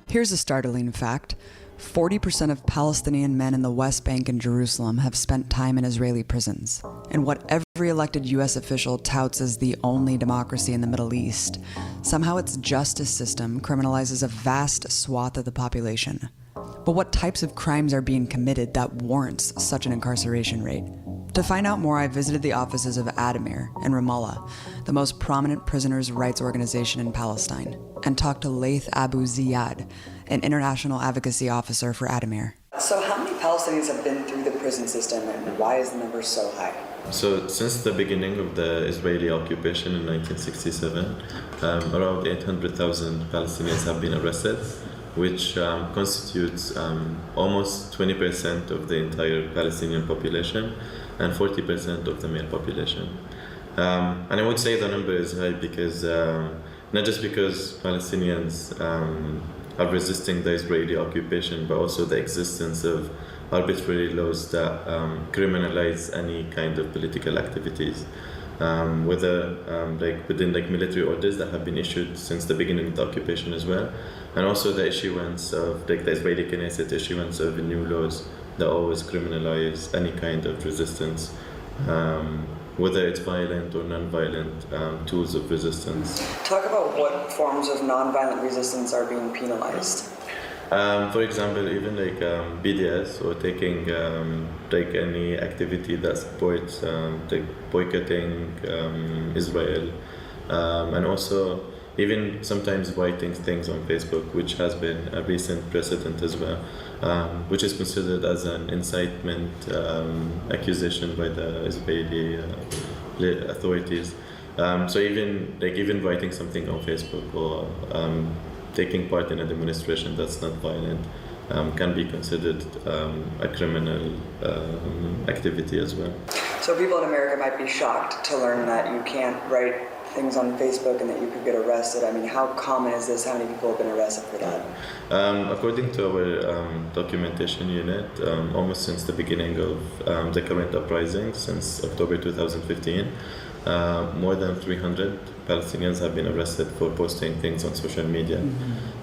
Here's a startling fact. 40% of Palestinian men in the West Bank and Jerusalem have spent time in Israeli prisons. And what every elected US official touts as the only democracy in the Middle East, somehow its justice system criminalizes a vast swath of the population. But what types of crimes are being committed that warrants such an incarceration rate? To find out more, I visited the offices of Adamir in Ramallah, the most prominent prisoners' rights organization in Palestine, and talked to Laith Abu Ziyad, an international advocacy officer for Adamir. So how many Palestinians have been through the prison system, and why is the number so high? So since the beginning of the Israeli occupation in 1967, around 800,000 Palestinians have been arrested, which constitutes almost 20% of the entire Palestinian population and 40% of the male population. And I would say the number is high because, not just because Palestinians are resisting the Israeli occupation, but also the existence of arbitrary laws that criminalize any kind of political activities, whether within military orders that have been issued since the beginning of the occupation as well, and also the issuance of the Israeli Knesset issuance of new laws that always criminalize any kind of resistance, whether it's violent or non-violent tools of resistance. Talk about what forms of non-violent resistance are being penalized. For example, even BDS or taking any activity that supports boycotting Israel, and also even sometimes writing things on Facebook, which has been a recent precedent as well, which is considered as an incitement accusation by the Israeli authorities. So even writing something on Facebook or taking part in a demonstration that's not violent can be considered a criminal activity as well. So people in America might be shocked to learn that you can't write things on Facebook and that you could get arrested. I mean, how common is this? How many people have been arrested for that? According to our documentation unit, almost since the beginning of the current uprising, since October 2015, more than 300 Palestinians have been arrested for posting things on social media.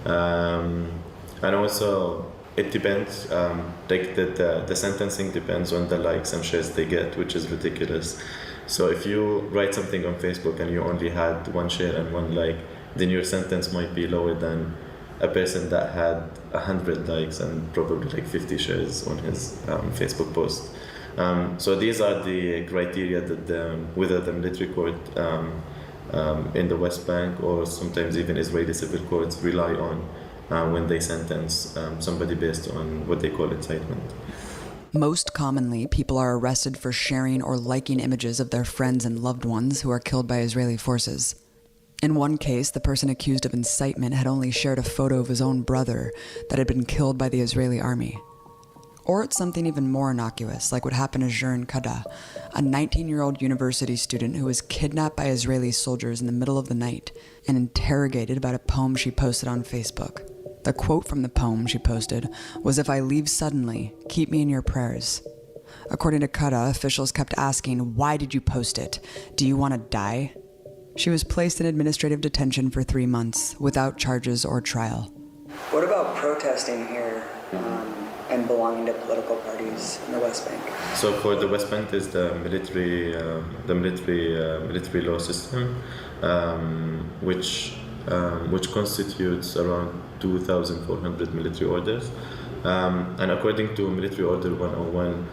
And also, it depends, the sentencing depends on the likes and shares they get, which is ridiculous. So if you write something on Facebook and you only had one share and one like, then your sentence might be lower than a person that had 100 likes and probably 50 shares on his Facebook post. So these are the criteria that whether the military court in the West Bank or sometimes even Israeli civil courts rely on when they sentence somebody based on what they call incitement. Most commonly, people are arrested for sharing or liking images of their friends and loved ones who are killed by Israeli forces. In one case, the person accused of incitement had only shared a photo of his own brother that had been killed by the Israeli army. Or it's something even more innocuous, like what happened to Jern Kada, a 19-year-old university student who was kidnapped by Israeli soldiers in the middle of the night and interrogated about a poem she posted on Facebook. The quote from the poem she posted was, "If I leave suddenly, keep me in your prayers." According to Kada, officials kept asking, "Why did you post it? Do you want to die?" She was placed in administrative detention for 3 months without charges or trial. What about protesting here and belonging to political parties in the West Bank? So for the West Bank is the military law system, which constitutes around 2,400 military orders. And according to Military Order 101,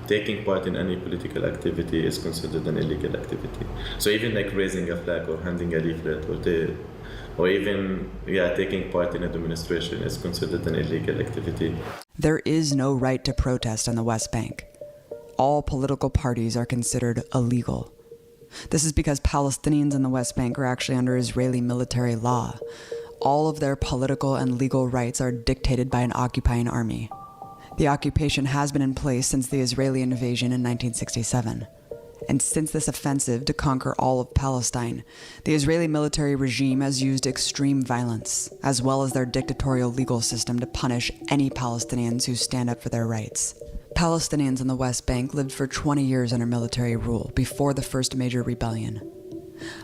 taking part in any political activity is considered an illegal activity. So even raising a flag or handing a leaflet or even taking part in a demonstration is considered an illegal activity. There is no right to protest on the West Bank. All political parties are considered illegal. This is because Palestinians in the West Bank are actually under Israeli military law. All of their political and legal rights are dictated by an occupying army. The occupation has been in place since the Israeli invasion in 1967. And since this offensive to conquer all of Palestine, the Israeli military regime has used extreme violence, as well as their dictatorial legal system to punish any Palestinians who stand up for their rights. Palestinians in the West Bank lived for 20 years under military rule before the first major rebellion.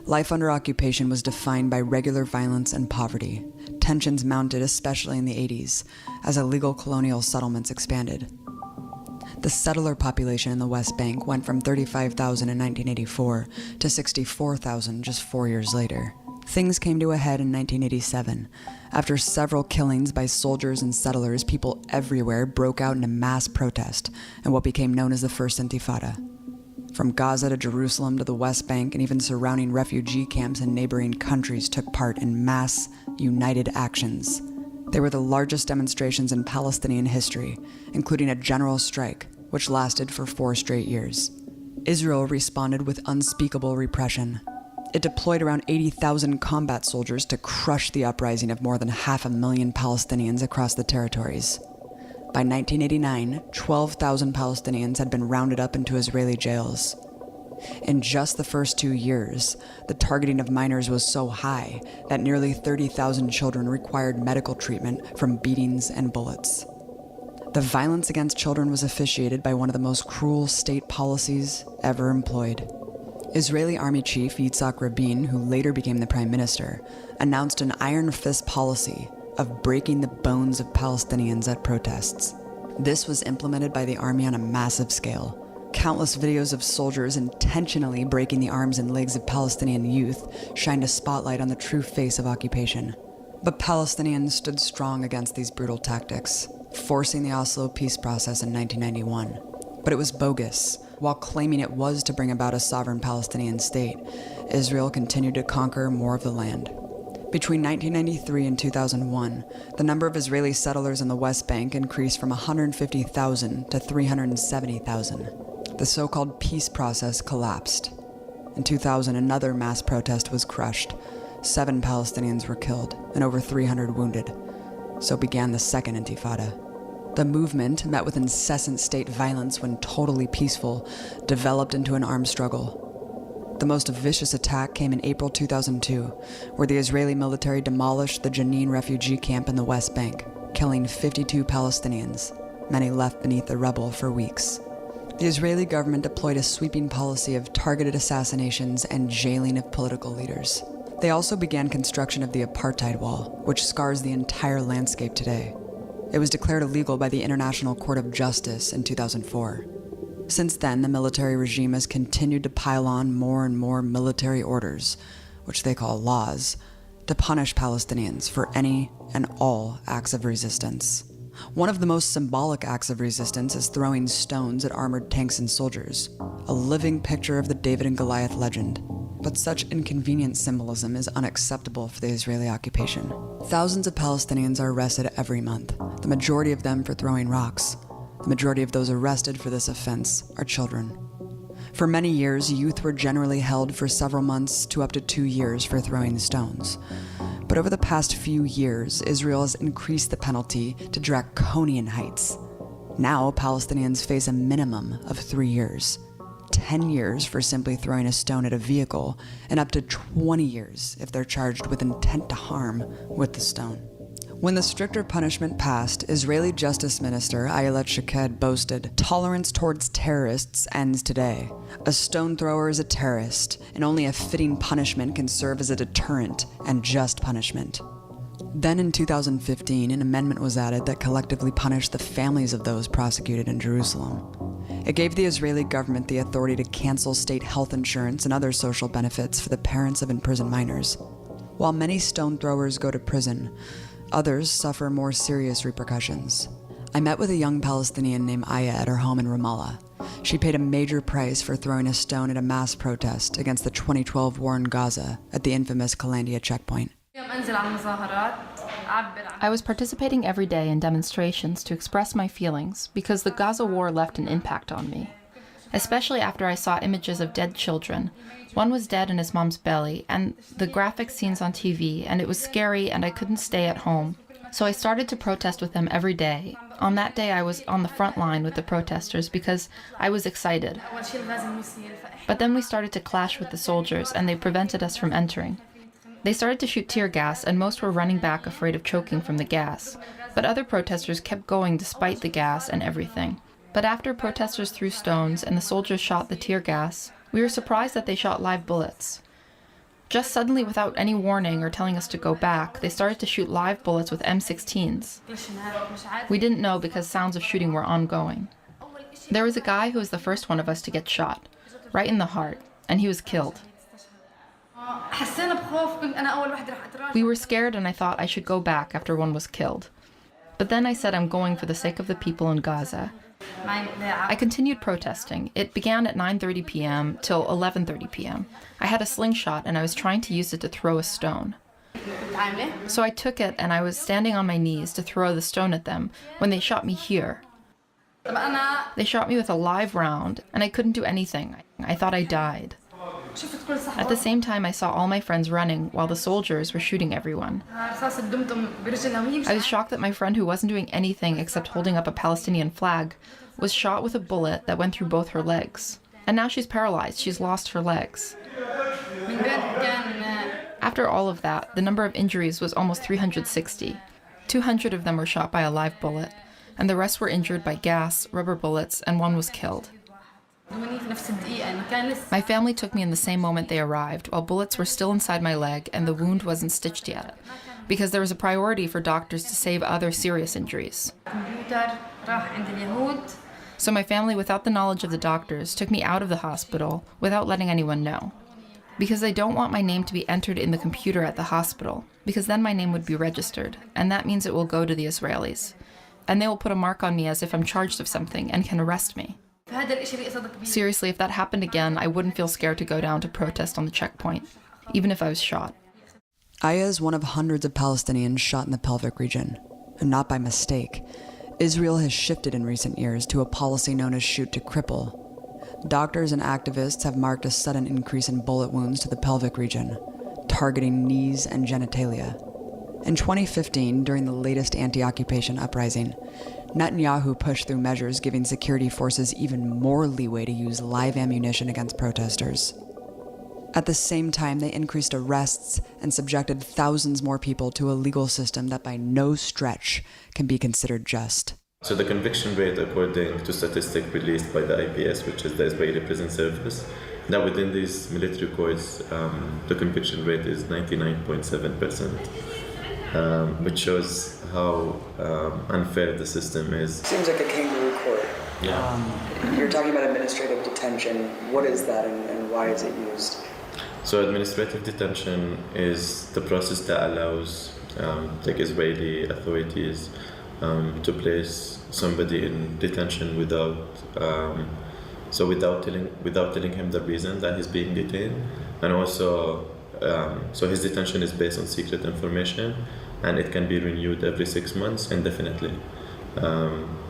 Life under occupation was defined by regular violence and poverty, tensions mounted especially in the 80s as illegal colonial settlements expanded. The settler population in the West Bank went from 35,000 in 1984 to 64,000 just 4 years later. Things came to a head in 1987. After several killings by soldiers and settlers, people everywhere broke out into mass protest in what became known as the First Intifada. From Gaza to Jerusalem to the West Bank and even surrounding refugee camps in neighboring countries took part in mass, united actions. They were the largest demonstrations in Palestinian history, including a general strike, which lasted for 4 straight years. Israel responded with unspeakable repression. It deployed around 80,000 combat soldiers to crush the uprising of more than 500,000 Palestinians across the territories. By 1989, 12,000 Palestinians had been rounded up into Israeli jails. In just the first 2 years, the targeting of minors was so high that nearly 30,000 children required medical treatment from beatings and bullets. The violence against children was officiated by one of the most cruel state policies ever employed. Israeli Army Chief Yitzhak Rabin, who later became the Prime Minister, announced an iron fist policy of breaking the bones of Palestinians at protests. This was implemented by the army on a massive scale. Countless videos of soldiers intentionally breaking the arms and legs of Palestinian youth shined a spotlight on the true face of occupation. But Palestinians stood strong against these brutal tactics, forcing the Oslo peace process in 1991. But it was bogus. While claiming it was to bring about a sovereign Palestinian state, Israel continued to conquer more of the land. Between 1993 and 2001, the number of Israeli settlers in the West Bank increased from 150,000 to 370,000. The so-called peace process collapsed. In 2000, another mass protest was crushed. 7 Palestinians were killed and over 300 wounded. So began the Second Intifada. The movement, met with incessant state violence when totally peaceful, developed into an armed struggle. The most vicious attack came in April 2002, where the Israeli military demolished the Jenin refugee camp in the West Bank, killing 52 Palestinians, many left beneath the rubble for weeks. The Israeli government deployed a sweeping policy of targeted assassinations and jailing of political leaders. They also began construction of the apartheid wall, which scars the entire landscape today. It was declared illegal by the International Court of Justice in 2004. Since then, the military regime has continued to pile on more and more military orders, which they call laws, to punish Palestinians for any and all acts of resistance. One of the most symbolic acts of resistance is throwing stones at armored tanks and soldiers, a living picture of the David and Goliath legend. But such inconvenient symbolism is unacceptable for the Israeli occupation. Thousands of Palestinians are arrested every month, the majority of them for throwing rocks. The majority of those arrested for this offense are children. For many years, youth were generally held for several months to up to 2 years for throwing stones. But over the past few years, Israel has increased the penalty to draconian heights. Now, Palestinians face a minimum of 3 years, 10 years for simply throwing a stone at a vehicle, and up to 20 years if they're charged with intent to harm with the stone. When the stricter punishment passed, Israeli Justice Minister Ayelet Shaked boasted, "Tolerance towards terrorists ends today. A stone thrower is a terrorist, and only a fitting punishment can serve as a deterrent and just punishment." Then in 2015, an amendment was added that collectively punished the families of those prosecuted in Jerusalem. It gave the Israeli government the authority to cancel state health insurance and other social benefits for the parents of imprisoned minors. While many stone throwers go to prison, others suffer more serious repercussions. I met with a young Palestinian named Aya at her home in Ramallah. She paid a major price for throwing a stone at a mass protest against the 2012 war in Gaza at the infamous Kalandia checkpoint. I was participating every day in demonstrations to express my feelings because the Gaza war left an impact on me, especially after I saw images of dead children. One was dead in his mom's belly, and the graphic scenes on TV, and it was scary and I couldn't stay at home. So I started to protest with them every day. On that day I was on the front line with the protesters because I was excited. But then we started to clash with the soldiers and they prevented us from entering. They started to shoot tear gas and most were running back afraid of choking from the gas. But other protesters kept going despite the gas and everything. But after protesters threw stones and the soldiers shot the tear gas, we were surprised that they shot live bullets. Just suddenly, without any warning or telling us to go back, they started to shoot live bullets with M16s. We didn't know because sounds of shooting were ongoing. There was a guy who was the first one of us to get shot, right in the heart, and he was killed. We were scared and I thought I should go back after one was killed. But then I said I'm going for the sake of the people in Gaza. I continued protesting. It began at 9:30 p.m. till 11:30 p.m. I had a slingshot and I was trying to use it to throw a stone. So I took it and I was standing on my knees to throw the stone at them when they shot me here. They shot me with a live round and I couldn't do anything. I thought I died. At the same time, I saw all my friends running while the soldiers were shooting everyone. I was shocked that my friend, who wasn't doing anything except holding up a Palestinian flag, was shot with a bullet that went through both her legs. And now she's paralyzed. She's lost her legs. After all of that, the number of injuries was almost 360. 200 of them were shot by a live bullet, and the rest were injured by gas, rubber bullets, and one was killed. My family took me in the same moment they arrived, while bullets were still inside my leg and the wound wasn't stitched yet, because there was a priority for doctors to save other serious injuries. So my family, without the knowledge of the doctors, took me out of the hospital without letting anyone know. Because they don't want my name to be entered in the computer at the hospital, because then my name would be registered, and that means it will go to the Israelis. And they will put a mark on me as if I'm charged of something and can arrest me. Seriously, if that happened again, I wouldn't feel scared to go down to protest on the checkpoint, even if I was shot. Aya is one of hundreds of Palestinians shot in the pelvic region, and not by mistake. Israel has shifted in recent years to a policy known as shoot to cripple. Doctors and activists have marked a sudden increase in bullet wounds to the pelvic region, targeting knees and genitalia. In 2015, during the latest anti-occupation uprising, Netanyahu pushed through measures giving security forces even more leeway to use live ammunition against protesters. At the same time, they increased arrests and subjected thousands more people to a legal system that by no stretch can be considered just. So the conviction rate, according to statistics released by the IPS, which is the Israeli Prison Service, that within these military courts, the conviction rate is 99.7%. Which shows how unfair the system is. Seems like a kangaroo court. Yeah. You're talking about administrative detention. What is that and why is it used? So administrative detention is the process that allows the Israeli authorities to place somebody in detention without telling him the reason that he's being detained, and also so his detention is based on secret information, and it can be renewed every 6 months indefinitely.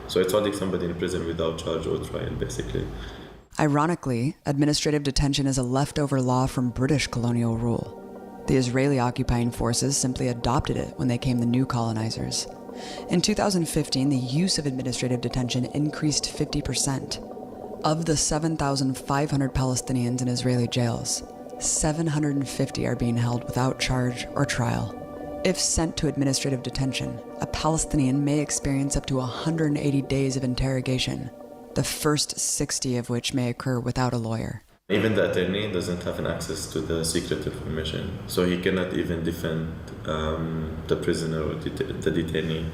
So it's holding somebody in prison without charge or trial, basically. Ironically, administrative detention is a leftover law from British colonial rule. The Israeli occupying forces simply adopted it when they came the new colonizers. In 2015, the use of administrative detention increased 50%. Of the 7,500 Palestinians in Israeli jails, 750 are being held without charge or trial. If sent to administrative detention, a Palestinian may experience up to 180 days of interrogation, the first 60 of which may occur without a lawyer. Even the attorney doesn't have an access to the secret information, so he cannot even defend the prisoner or the detainee,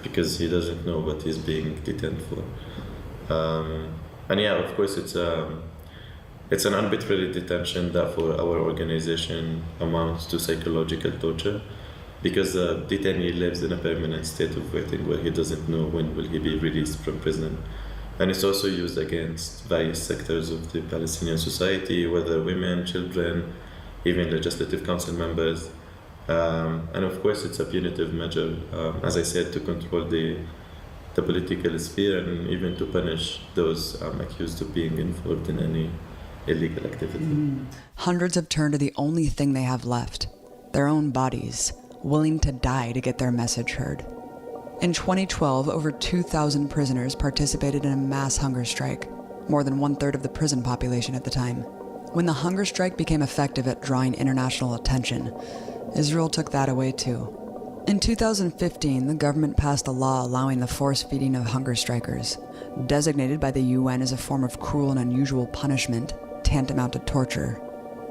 because he doesn't know what he's being detained for. And yeah, of course, it's an arbitrary detention that for our organization amounts to psychological torture, because the detainee lives in a permanent state of waiting where he doesn't know when will he be released from prison. And it's also used against various sectors of the Palestinian society, whether women, children, even legislative council members. And of course, it's a punitive measure, as I said, to control the political sphere and even to punish those accused of being involved in any illegal activity. Hundreds have turned to the only thing they have left, their own bodies, willing to die to get their message heard. In 2012, over 2,000 prisoners participated in a mass hunger strike, more than 1/3 of the prison population at the time. When the hunger strike became effective at drawing international attention, Israel took that away too. In 2015, the government passed a law allowing the force feeding of hunger strikers, designated by the UN as a form of cruel and unusual punishment, tantamount to torture.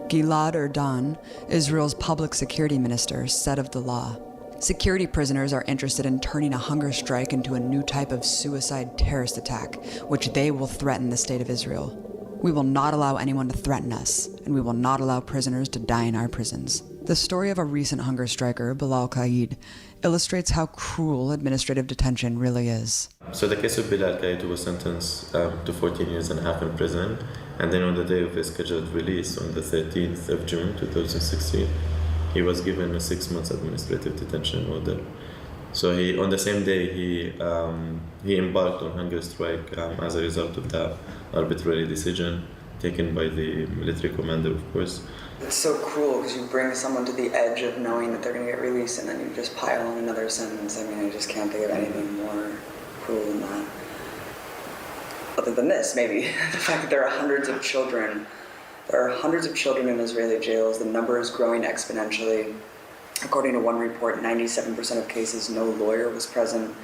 Gilad Erdan, Israel's public security minister, said of the law, "Security prisoners are interested in turning a hunger strike into a new type of suicide terrorist attack, which they will threaten the state of Israel. We will not allow anyone to threaten us, and we will not allow prisoners to die in our prisons." The story of a recent hunger striker, Bilal Qaid, illustrates how cruel administrative detention really is. So the case of Bilal Qaid was sentenced to 14 years and a half in prison, and then on the day of his scheduled release on the 13th of June 2016, he was given a 6 months administrative detention order. So on the same day he embarked on hunger strike as a result of that arbitrary decision taken by the military commander, of course. It's so cruel because you bring someone to the edge of knowing that they're going to get released and then you just pile on another sentence. I mean, I just can't think of anything more cruel than that. Other than this, maybe. The fact that there are hundreds of children. There are hundreds of children in Israeli jails. The number is growing exponentially. According to one report, 97% of cases, no lawyer was present.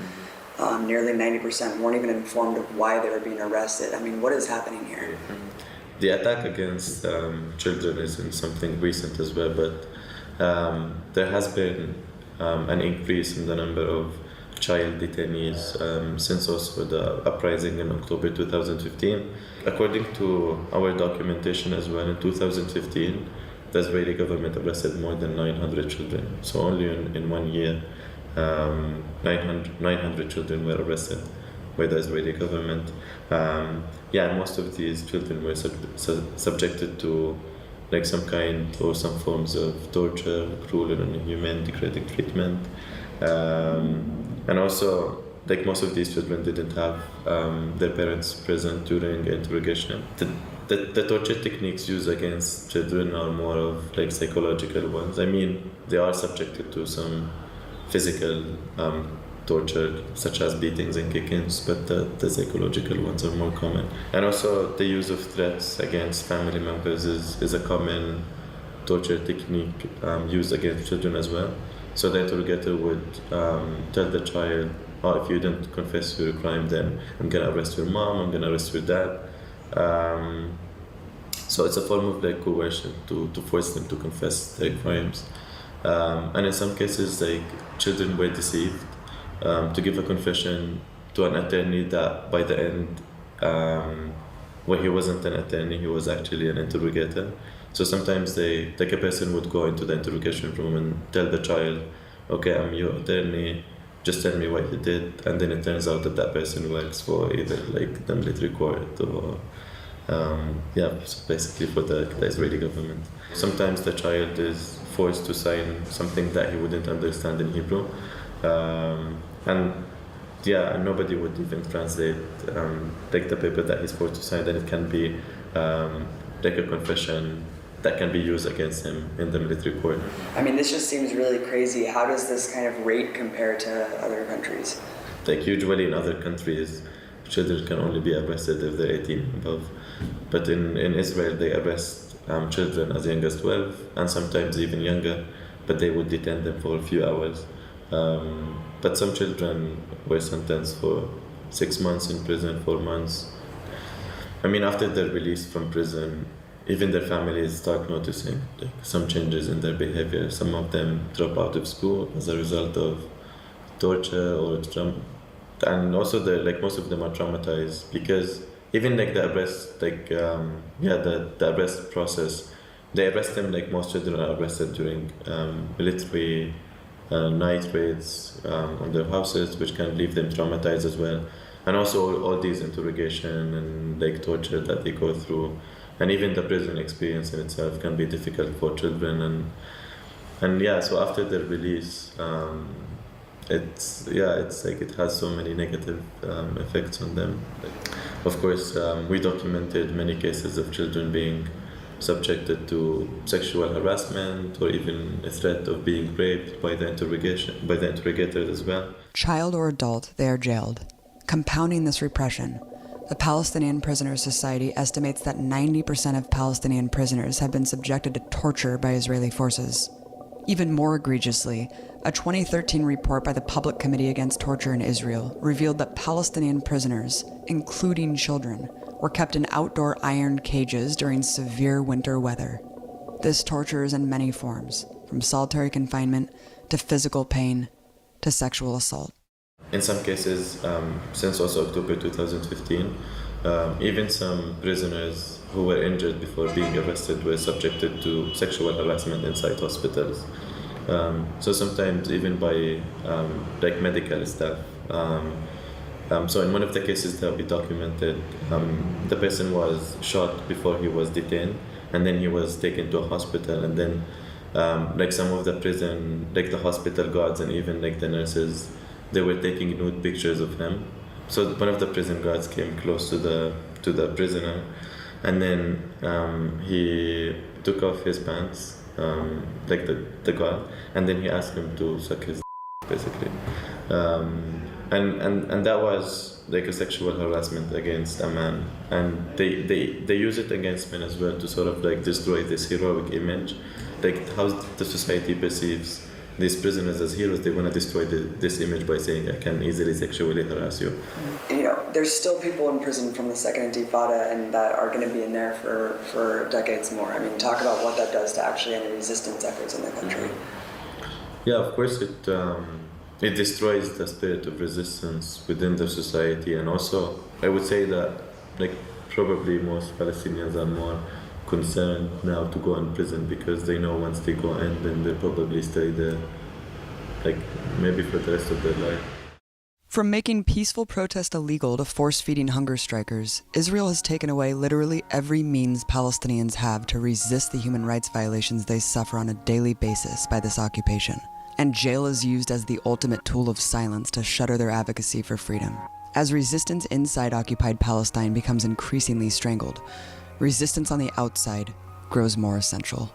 Nearly 90% weren't even informed of why they were being arrested. I mean, what is happening here? The attack against children isn't something recent as well, but there has been an increase in the number of child detainees since also the uprising in October 2015. According to our documentation as well, in 2015, the Israeli government arrested more than 900 children. So only in 1 year, 900 children were arrested by the Israeli government. Most of these children were subjected to like some kind or some forms of torture, cruel and inhuman, degrading treatment. And also, like most of these children didn't have their parents present during interrogation. The torture techniques used against children are more of like psychological ones. I mean, they are subjected to some physical torture, such as beatings and kickings, but the psychological ones are more common. And also, the use of threats against family members is a common torture technique used against children as well. So the interrogator would tell the child, if you didn't confess to your crime, then I'm going to arrest your mom, I'm going to arrest your dad. So it's a form of like coercion to force them to confess their crimes. And in some cases, like children were deceived to give a confession to an attorney that by the end, he wasn't an attorney, he was actually an interrogator. So sometimes a person would go into the interrogation room and tell the child, okay, I'm your attorney, just tell me what you did. And then it turns out that person works for either like the military court or, basically for the Israeli government. Sometimes the child is forced to sign something that he wouldn't understand in Hebrew. And nobody would even translate like the paper that he's forced to sign, and it can be like a confession that can be used against him in the military court. I mean, this just seems really crazy. How does this kind of rate compare to other countries? Like usually in other countries, children can only be arrested if they're 18 and above. But in Israel, they arrest children as young as 12 and sometimes even younger, but they would detain them for a few hours. But some children were sentenced for 6 months in prison, 4 months. I mean, after they're released from prison, even their families start noticing like some changes in their behavior. Some of them drop out of school as a result of torture or and also most of them are traumatized because even like the arrest, the arrest process, they arrest them like most children are arrested during military night raids on their houses, which can leave them traumatized as well. And also all these interrogation and like torture that they go through. And even the prison experience in itself can be difficult for children, so after their release, it's like it has so many negative effects on them. Of course, we documented many cases of children being subjected to sexual harassment or even a threat of being raped by the interrogators as well. Child or adult, they are jailed. Compounding this repression, the Palestinian Prisoners Society estimates that 90% of Palestinian prisoners have been subjected to torture by Israeli forces. Even more egregiously, a 2013 report by the Public Committee Against Torture in Israel revealed that Palestinian prisoners, including children, were kept in outdoor iron cages during severe winter weather. This torture is in many forms, from solitary confinement to physical pain to sexual assault. In some cases, since also October 2015, even some prisoners who were injured before being arrested were subjected to sexual harassment inside hospitals. So sometimes even by like medical staff. So in one of the cases that we documented, the person was shot before he was detained, and then he was taken to a hospital, and then like some of the prison, like the hospital guards and even like the nurses, they were taking nude pictures of him. So one of the prison guards came close to the prisoner, and then he took off his pants, like the guard, and then he asked him to suck his basically. And that was like a sexual harassment against a man, and they use it against men as well to sort of like destroy this heroic image, like how the society perceives these prisoners as heroes. They want to destroy this image by saying, I can easily sexually harass you. You know, there's still people in prison from the second Intifada and that are going to be in there for decades more. I mean, talk about what that does to actually any resistance efforts in the country. Yeah, of course it destroys the spirit of resistance within the society, and also I would say that like probably most Palestinians are more concerned now to go in prison because they know once they go in, then they'll probably stay there, like maybe for the rest of their life. From making peaceful protest illegal to force-feeding hunger strikers, Israel has taken away literally every means Palestinians have to resist the human rights violations they suffer on a daily basis by this occupation. And jail is used as the ultimate tool of silence to shutter their advocacy for freedom. As resistance inside occupied Palestine becomes increasingly strangled, resistance on the outside grows more essential.